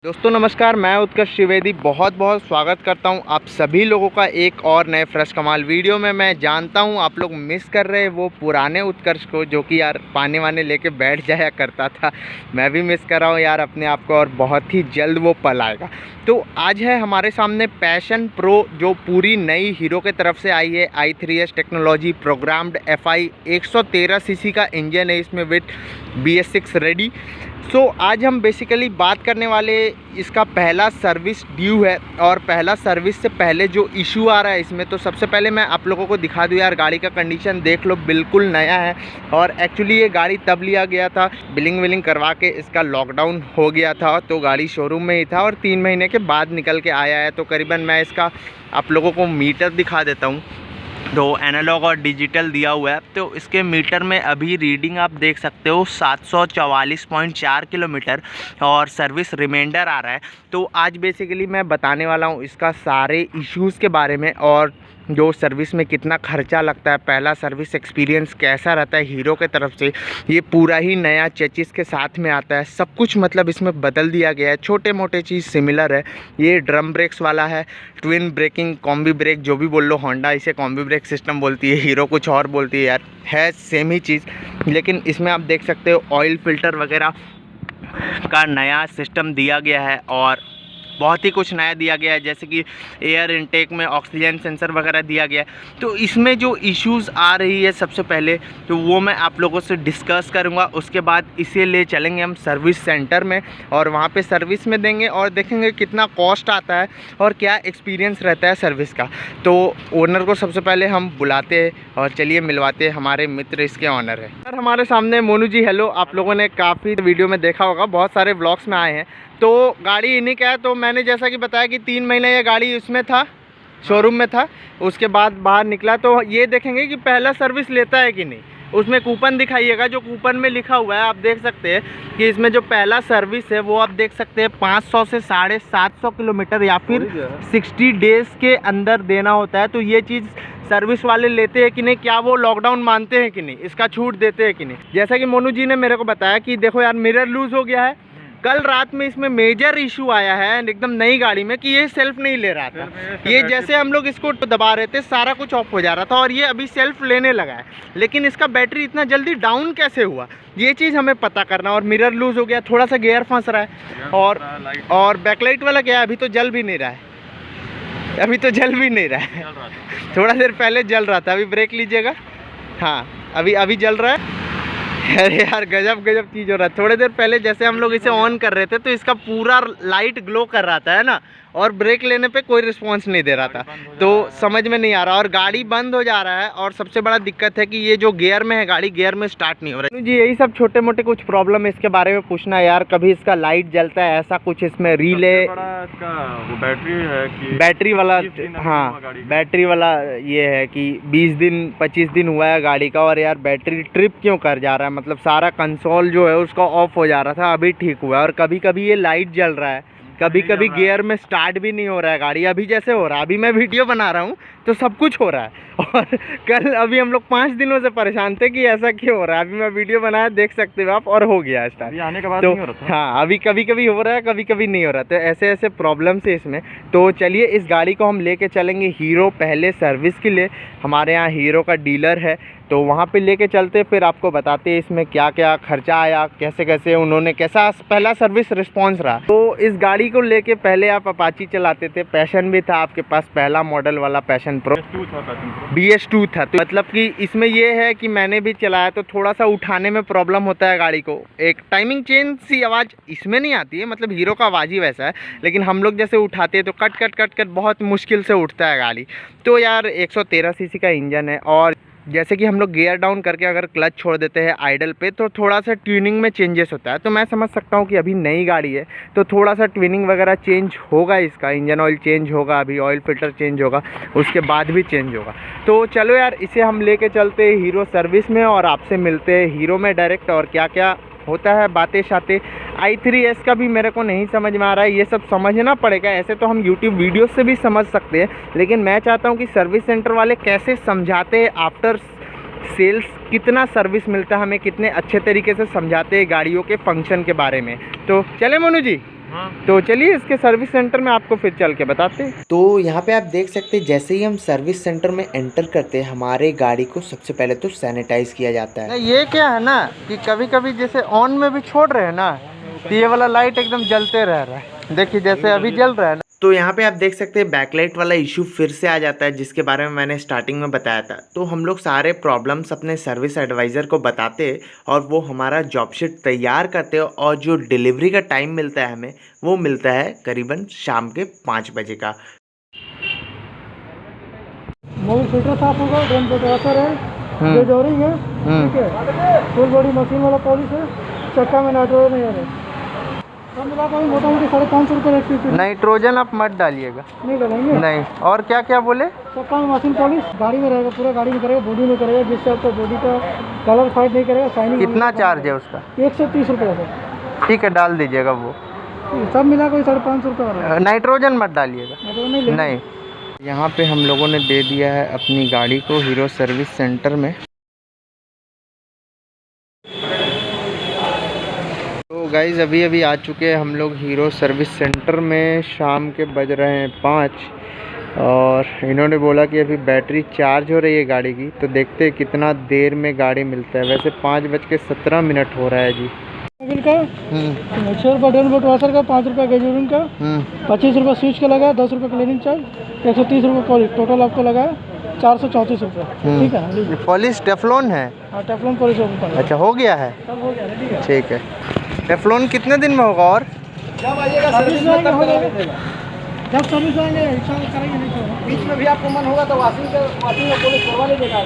दोस्तों नमस्कार, मैं उत्कर्ष त्रिवेदी बहुत बहुत स्वागत करता हूं आप सभी लोगों का एक और नए फ्रेश कमाल वीडियो में। मैं जानता हूं आप लोग मिस कर रहे हैं वो पुराने उत्कर्ष को, जो कि यार पानी वाने लेके बैठ जाया करता था। मैं भी मिस कर रहा हूं यार अपने आप को, और बहुत ही जल्द वो पल आएगा। तो आज है हमारे सामने पैशन प्रो, जो पूरी नई हीरो के तरफ से आई है। i3s technology programmed FI 113 CC का इंजन है इसमें विथ BS6 रेडी। सो आज हम बेसिकली बात करने वाले, इसका पहला सर्विस ड्यू है और पहला सर्विस से पहले जो इशू आ रहा है इसमें। तो सबसे पहले मैं आप लोगों को दिखा दूं यार, गाड़ी का कंडीशन देख लो, बिल्कुल नया है। और एक्चुअली ये गाड़ी तब लिया गया था, बिलिंग विलिंग करवा के इसका लॉकडाउन हो गया था, तो गाड़ी शोरूम में ही था और 3 महीने के बाद निकल के आया है। तो करीबन मैं इसका आप लोगों को मीटर दिखा देता हूँ। तो एनालॉग और डिजिटल दिया हुआ है, तो इसके मीटर में अभी रीडिंग आप देख सकते हो 744.4 किलोमीटर और सर्विस रिमाइंडर आ रहा है। तो आज बेसिकली मैं बताने वाला हूँ इसका सारे इश्यूज़ के बारे में, और जो सर्विस में कितना खर्चा लगता है, पहला सर्विस एक्सपीरियंस कैसा रहता है हीरो के तरफ से। ये पूरा ही नया चेचिस के साथ में आता है, सब कुछ मतलब इसमें बदल दिया गया है। छोटे मोटे चीज़ सिमिलर है। ये ड्रम ब्रेक्स वाला है, ट्विन ब्रेकिंग, कॉम्बी ब्रेक जो भी बोल लो। होंडा इसे कॉम्बी ब्रेक सिस्टम बोलती है, हीरो कुछ और बोलती है यार, है सेम ही चीज़। लेकिन इसमें आप देख सकते हो ऑयल फिल्टर वगैरह का नया सिस्टम दिया गया है और बहुत ही कुछ नया दिया गया है, जैसे कि एयर इनटेक में ऑक्सीजन सेंसर वगैरह दिया गया है। तो इसमें जो इश्यूज़ आ रही है सबसे पहले, तो वो मैं आप लोगों से डिस्कस करूंगा। उसके बाद इसे ले चलेंगे हम सर्विस सेंटर में और वहाँ पे सर्विस में देंगे और देखेंगे कितना कॉस्ट आता है और क्या एक्सपीरियंस रहता है सर्विस का। तो ओनर को सबसे पहले हम बुलाते हैं और चलिए मिलवाते हैं। हमारे मित्र इसके ऑनर है सर हमारे सामने। मोनू जी हेलो। आप लोगों ने काफ़ी वीडियो में देखा होगा, बहुत सारे ब्लॉग्स में आए हैं। तो गाड़ी इन्हीं का है। तो मैंने जैसा कि बताया कि 3 महीने ये गाड़ी उसमें था, शोरूम में था, उसके बाद बाहर निकला। तो ये देखेंगे कि पहला सर्विस लेता है कि नहीं। उसमें कूपन दिखाइएगा, जो कूपन में लिखा हुआ है आप देख सकते हैं कि इसमें जो पहला सर्विस है वो आप देख सकते हैं 500 से 750 किलोमीटर या फिर 60 डेज़ के अंदर देना होता है। तो ये चीज़ सर्विस वाले लेते हैं कि नहीं, क्या वो लॉकडाउन मानते हैं कि नहीं, इसका छूट देते हैं कि नहीं। जैसा कि मोनू जी ने मेरे को बताया कि देखो यार, मिरर लूज़ हो गया है। कल रात में इसमें मेजर इशू आया है एकदम नई गाड़ी में कि ये सेल्फ नहीं ले रहा था। ये जैसे हम लोग इसको दबा रहे थे सारा कुछ ऑफ हो जा रहा था और ये अभी सेल्फ लेने लगा है। लेकिन इसका बैटरी इतना जल्दी डाउन कैसे हुआ, ये चीज़ हमें पता करना। और मिरर लूज़ हो गया, थोड़ा सा गियर फंस रहा है। और बैकलाइट वाला क्या है, अभी तो जल भी नहीं रहा है, अभी तो जल भी नहीं रहा है। थोड़ा देर पहले जल रहा था। अभी ब्रेक लीजिएगा। हाँ, अभी जल रहा है। अरे यार गजब चीज़ हो रहा है। थोड़ी देर पहले जैसे हम लोग इसे ऑन कर रहे थे तो इसका पूरा लाइट ग्लो कर रहा था, है ना, और ब्रेक लेने पे कोई रिस्पांस नहीं दे रहा था। तो समझ में नहीं आ रहा और गाड़ी बंद हो जा रहा है। और सबसे बड़ा दिक्कत है कि ये जो गियर में है गाड़ी, गियर में स्टार्ट नहीं हो रहा है जी। यही सब छोटे मोटे कुछ प्रॉब्लम है, इसके बारे में पूछना है यार। कभी इसका लाइट जलता है, ऐसा कुछ इसमें रिले, बैटरी है कि बैटरी वाला, हाँ बैटरी वाला ये है कि 20 दिन 25 दिन हुआ है गाड़ी का, और यार बैटरी ट्रिप क्यों कर जा रहा है, मतलब सारा कंसोल जो है उसका ऑफ हो जा रहा था, अभी ठीक हुआ है। और कभी कभी ये लाइट जल रहा है, कभी कभी गियर में स्टार्ट भी नहीं हो रहा है गाड़ी। अभी जैसे हो रहा है, अभी मैं वीडियो बना रहा हूँ तो सब कुछ हो रहा है। और कल अभी हम लोग 5 दिनों से परेशान थे कि ऐसा क्यों हो रहा है। अभी मैं वीडियो बनाया, देख सकते हो आप, और हो गया स्टार्ट आने के बाद तो नहीं हो रहा था। हाँ, अभी कभी कभी हो रहा है, कभी कभी नहीं हो रहा। तो ऐसे ऐसे प्रॉब्लम्स है इसमें। तो चलिए इस गाड़ी को हम लेके चलेंगे हीरो पहले सर्विस के लिए। हमारे यहाँ हीरो का डीलर है, तो वहाँ पे लेके चलते, फिर आपको बताते हैं इसमें क्या क्या खर्चा आया, कैसे कैसे उन्होंने, कैसा पहला सर्विस रिस्पांस रहा। तो इस गाड़ी को लेके पहले आप अपाची चलाते थे, पैशन भी था आपके पास, पहला मॉडल वाला पैशन प्रो BS2 था। तो मतलब कि इसमें ये है कि मैंने भी चलाया तो थोड़ा सा उठाने में प्रॉब्लम होता है गाड़ी को। एक टाइमिंग चेन सी आवाज़ इसमें नहीं आती है, मतलब हीरो का आवाज़ ही वैसा है, लेकिन हम लोग जैसे उठाते हैं तो कट कट कट कट बहुत मुश्किल से उठता है गाड़ी। तो यार 113 सीसी का इंजन है, और जैसे कि हम लोग गियर डाउन करके अगर क्लच छोड़ देते हैं आइडल पे तो थोड़ा सा ट्यूनिंग में चेंजेस होता है। तो मैं समझ सकता हूँ कि अभी नई गाड़ी है तो थोड़ा सा ट्यूनिंग वगैरह चेंज होगा, इसका इंजन ऑयल चेंज होगा, अभी ऑयल फिल्टर चेंज होगा, उसके बाद भी चेंज होगा। तो चलो यार इसे हम लेके चलते हैं हीरो सर्विस में और आपसे मिलते हैं हीरो में डायरेक्ट, और क्या क्या होता है बातें शातें। i3s का भी मेरे को नहीं समझ में आ रहा है, ये सब समझना पड़ेगा। ऐसे तो हम YouTube वीडियो से भी समझ सकते हैं, लेकिन मैं चाहता हूँ कि सर्विस सेंटर वाले कैसे समझाते हैं, आफ्टर सेल्स कितना सर्विस मिलता है हमें, कितने अच्छे तरीके से समझाते हैं गाड़ियों के फंक्शन के बारे में। तो चले मोनू जी। हाँ। तो चलिए इसके सर्विस सेंटर में आपको फिर चल के बताते हैं। तो यहाँ पे आप देख सकते हैं जैसे ही हम सर्विस सेंटर में एंटर करते हैं हमारे गाड़ी को सबसे पहले तो सैनिटाइज किया जाता है। ये क्या है ना कि कभी कभी जैसे ऑन में भी छोड़ रहे हैं ना तो ये वाला लाइट एकदम जलते रह रहा है, देखिए जैसे अभी जल रहा है ना। तो यहाँ पे आप देख सकते हैं बैकलाइट वाला इशू फिर से आ जाता है जिसके बारे में मैंने स्टार्टिंग में बताया था। तो हम लोग सारे प्रॉब्लम्स अपने सर्विस एडवाइज़र को बताते हैं और वो हमारा जॉब शीट तैयार करते हैं और जो डिलीवरी का टाइम मिलता है हमें वो मिलता है करीबन शाम के 5 बजे का। मोबिल फिल्टर साफ होगा, ड्रम का वॉशर है, जोरिंग है, ठीक है, फुल बॉडी मशीन वाला पॉलिश है, चक्का में नाइट्रोजन नहीं है। कम मिला कर मोटा मोटी 550 रुपये रेट। नाइट्रोजन आप मत डालिएगा। नहीं डालेंगे। नहीं। और क्या क्या बोले? चक्का में मशीन पॉलिश गाड़ी में रहेगा, पूरा गाड़ी में करेगा, बॉडी में करेगा, जिससे आपका बॉडी का कलर फाइट नहीं करेगा, शाइनिंग। कितना चार्ज है उसका? 130 रुपये सर। ठीक है, डाल दीजिएगा वो। सब मिला कोई 550 रुपये। नाइट्रोजन मत डालिएगा। नहीं। यहाँ पे हम लोगों ने दे दिया है अपनी गाड़ी को हीरो सर्विस सेंटर में। तो गाइज़ अभी अभी आ चुके हैं हम लोग हीरो सर्विस सेंटर में। शाम के बज रहे हैं 5 और इन्होंने बोला कि अभी बैटरी चार्ज हो रही है गाड़ी की, तो देखते हैं कितना देर में गाड़ी मिलता है। वैसे 5:17 हो रहा है जी। मोबिल का 6 रुपये ड्रम बोट वॉशर का, 5 रुपये गैजूरिंग का, 25 रुपये स्विच का लगा, 10 रुपये क्लीनिंग चार्ज, 130 रुपये पॉलिश, टोटल आपको लगा 434 रुपये। ठीक है। पॉलिश टेफ्लॉन है? हाँ टेफ्लॉन पॉलिश। अच्छा हो गया है, सब हो गया। ठीक है। टेफ्लॉन कितने दिन में होगा? और जब आइएगा सर्विस में तब करा देगा। जब सर्विस आएंगे इंस्टॉल करेंगे, नहीं तो बीच में भी आपको मन होगा तो वाशिंग का पॉलिश करवा लीजिएगा।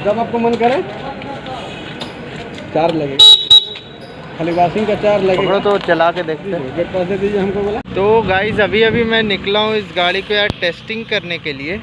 जब आपको मन करे चार्ज लगेगा, खाली वाशिंग का चार्ज लगेगा। तो चला के देखते हैं। गेट पास दे दीजिए हमको बोला। तो गाइज़ अभी अभी मैं निकला हूँ इस गाड़ी को यार टेस्टिंग करने के लिए।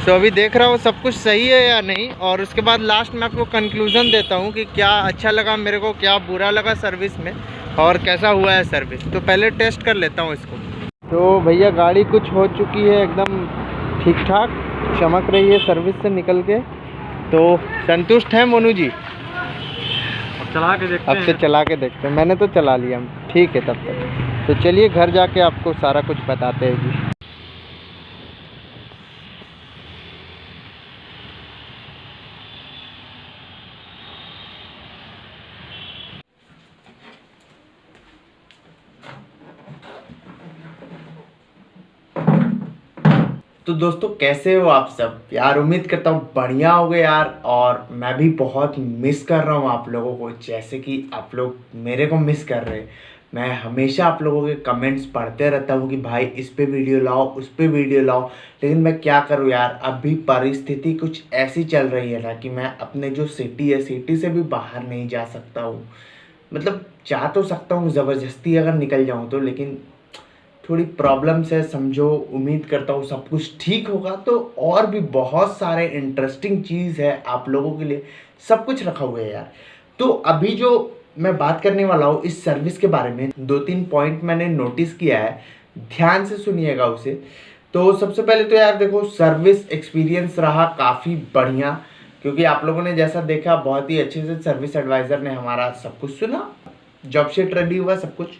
तो अभी देख रहा हूँ सब कुछ सही है या नहीं, और उसके बाद लास्ट में आपको कंक्लूज़न देता हूँ कि क्या अच्छा लगा मेरे को, क्या बुरा लगा सर्विस में, और कैसा हुआ है सर्विस। तो पहले टेस्ट कर लेता हूँ इसको। तो भैया गाड़ी कुछ हो चुकी है एकदम ठीक ठाक, चमक रही है सर्विस से निकल के। तो संतुष्ट हैं मोनू जी? चला के देखते हैं। अब से चला के देखते हैं। मैंने तो चला लिया, ठीक है तब तक। तो चलिए घर जाके आपको सारा कुछ बताते हैं जी। तो दोस्तों कैसे हो आप सब यार? उम्मीद करता हूँ बढ़िया हो गए यार। और मैं भी बहुत मिस कर रहा हूँ आप लोगों को, जैसे कि आप लोग मेरे को मिस कर रहे हैं। मैं हमेशा आप लोगों के कमेंट्स पढ़ते रहता हूँ कि भाई इस पे वीडियो लाओ, उस पे वीडियो लाओ, लेकिन मैं क्या करूँ यार, अभी परिस्थिति कुछ ऐसी चल रही है ना कि मैं अपने जो सिटी है, सिटी से भी बाहर नहीं जा सकता हूँ। मतलब जा तो सकता हूँ ज़बरदस्ती अगर निकल जाऊँ तो, लेकिन थोड़ी प्रॉब्लम्स है समझो। उम्मीद करता हूँ सब कुछ ठीक होगा। तो और भी बहुत सारे इंटरेस्टिंग चीज़ है आप लोगों के लिए, सब कुछ रखा हुआ है यार। तो अभी जो मैं बात करने वाला हूँ इस सर्विस के बारे में, 2-3 पॉइंट मैंने नोटिस किया है, ध्यान से सुनिएगा उसे। तो सबसे पहले तो यार देखो, सर्विस एक्सपीरियंस रहा काफ़ी बढ़िया, क्योंकि आप लोगों ने जैसा देखा बहुत ही अच्छे से सर्विस एडवाइज़र ने हमारा सब कुछ सुना, जॉब शीट रेडी हुआ सब कुछ।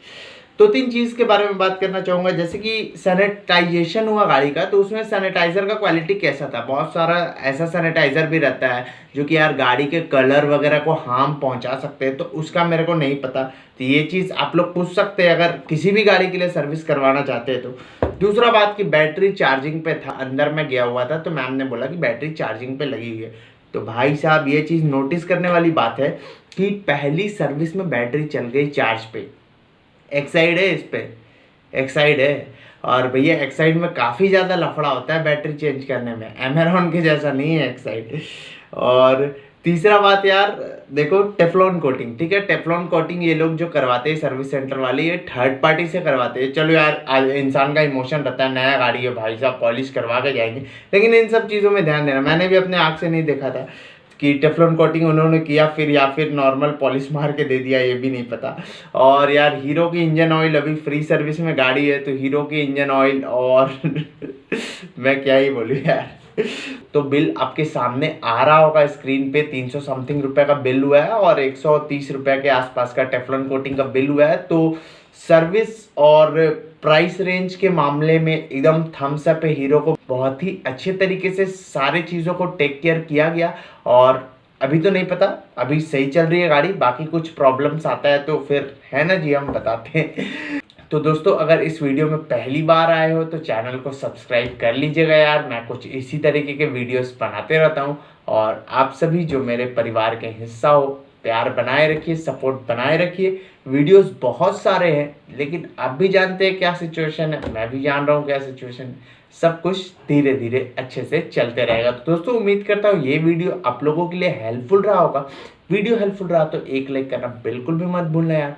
2-3 चीज़ के बारे में बात करना चाहूँगा, जैसे कि सैनिटाइजेशन हुआ गाड़ी का, तो उसमें सैनिटाइज़र का क्वालिटी कैसा था। बहुत सारा ऐसा सैनिटाइज़र भी रहता है जो कि यार गाड़ी के कलर वगैरह को हार्म पहुँचा सकते हैं, तो उसका मेरे को नहीं पता। तो ये चीज़ आप लोग पूछ सकते हैं अगर किसी भी गाड़ी के लिए सर्विस करवाना चाहते हैं तो। दूसरा बात कि बैटरी चार्जिंग पे था, अंदर में गया हुआ था तो मैम ने बोला कि बैटरी चार्जिंग पे लगी हुई है। तो भाई साहब ये चीज़ नोटिस करने वाली बात है कि पहली सर्विस में बैटरी चल गई चार्ज पे। एक्साइड है इस पे, एक्साइड है, और भैया एक्साइड में काफ़ी ज़्यादा लफड़ा होता है बैटरी चेंज करने में, एमेरॉन के जैसा नहीं है एक्साइड। और तीसरा बात यार देखो, टेफ्लॉन कोटिंग, ठीक है, टेफ्लॉन कोटिंग ये लोग जो करवाते हैं सर्विस सेंटर वाले, ये थर्ड पार्टी से करवाते हैं। चलो यार आज इंसान का इमोशन रहता है, नया गाड़ी है भाई साहब पॉलिश करवा के जाएंगे, लेकिन इन सब चीज़ों में ध्यान देना। मैंने भी अपने आँख से नहीं देखा था कि टेफ्लॉन कोटिंग उन्होंने किया फिर या फिर नॉर्मल पॉलिश मार के दे दिया, ये भी नहीं पता। और यार हीरो की इंजन ऑयल अभी फ्री सर्विस में गाड़ी है, तो हीरो की इंजन ऑयल और मैं क्या ही बोलूँ यार। तो बिल आपके सामने आ रहा होगा स्क्रीन पे, 300 समथिंग रुपये का बिल हुआ है और 130 रुपये के आसपास का टेफ्लॉन कोटिंग का बिल हुआ है। तो सर्विस और प्राइस रेंज के मामले में एकदम थम्स अप है हीरो को। बहुत ही अच्छे तरीके से सारी चीज़ों को टेक केयर किया गया। और अभी तो नहीं पता, अभी सही चल रही है गाड़ी, बाकी कुछ प्रॉब्लम्स आता है तो फिर है ना जी, हम बताते हैं। तो दोस्तों, अगर इस वीडियो में पहली बार आए हो तो चैनल को सब्सक्राइब कर लीजिएगा यार। मैं कुछ इसी तरीके के वीडियोस बनाते रहता हूँ और आप सभी जो मेरे परिवार के हिस्सा हो, प्यार बनाए रखिए, सपोर्ट बनाए रखिए। वीडियोस बहुत सारे हैं लेकिन आप भी जानते हैं क्या सिचुएशन है, मैं भी जान रहा हूँ क्या सिचुएशन है। सब कुछ धीरे धीरे अच्छे से चलते रहेगा। तो दोस्तों, उम्मीद करता हूँ ये वीडियो आप लोगों के लिए हेल्पफुल रहा होगा। वीडियो हेल्पफुल रहा तो एक लाइक करना बिल्कुल भी मत भूलना यार।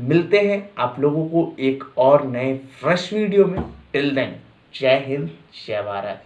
मिलते हैं आप लोगों को एक और नए फ्रेश वीडियो में। टिल देन, जय हिंद, जय भारत।